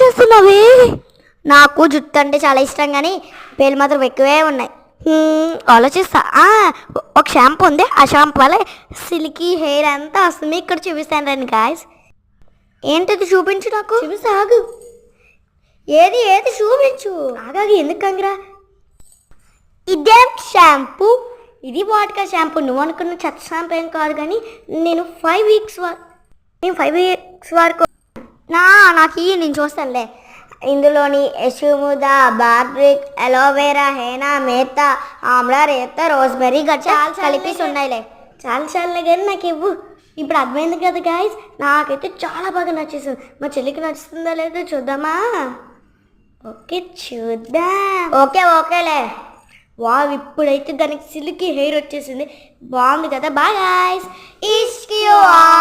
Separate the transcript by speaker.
Speaker 1: చేస్తున్నావే?
Speaker 2: నాకు జుట్టు అంటే చాలా ఇష్టం కానీ పేర్లు మాత్రం ఎక్కువే ఉన్నాయి.
Speaker 1: ఆలోచిస్తా. ఒక షాంపూ ఉంది, ఆ షాంపూ వల్ల సిల్కీ హెయిర్ అంతా వస్తుంది. ఇక్కడ చూపిస్తాను రండి గాయస్.
Speaker 2: ఏంటది చూపించు నాకు.
Speaker 1: చూపిస్తాగు.
Speaker 2: ఏది ఏది చూపించు.
Speaker 1: ఆగాగి ఎందుకు కంగిరా?
Speaker 2: ఇదేం షాంపూ?
Speaker 1: ఇది వాటికా షాంపూ. నువ్వు అనుకున్న చెత్త షాంపూ ఏం కాదు, కానీ నేను 5 వీక్స్ వరకు
Speaker 2: నాకు నేను చూస్తానులే. ఇందులోని యశుముద, బార్బ్రిక్, అలోవెరా, హేనా, మేతా, ఆమ్లా, రేత, రోజ్మెరీ గట్ట కలిపి ఉన్నాయిలే.
Speaker 1: చాలా కానీ నాకు ఇవ్వు. ఇప్పుడు అర్థమైంది కదా గాయస్, నాకైతే చాలా బాగా నచ్చేసింది. మా చెల్లికి నచ్చుతుందా లేదో చూద్దామా? ఓకే చూద్దాం.
Speaker 2: ఓకేలే.
Speaker 1: వావ్, ఇప్పుడైతే దానికి సిల్కీ హెయిర్ వచ్చేసింది. బాగుంది కదా. Bye guys.
Speaker 2: ఇష్క్ యు ఆల్.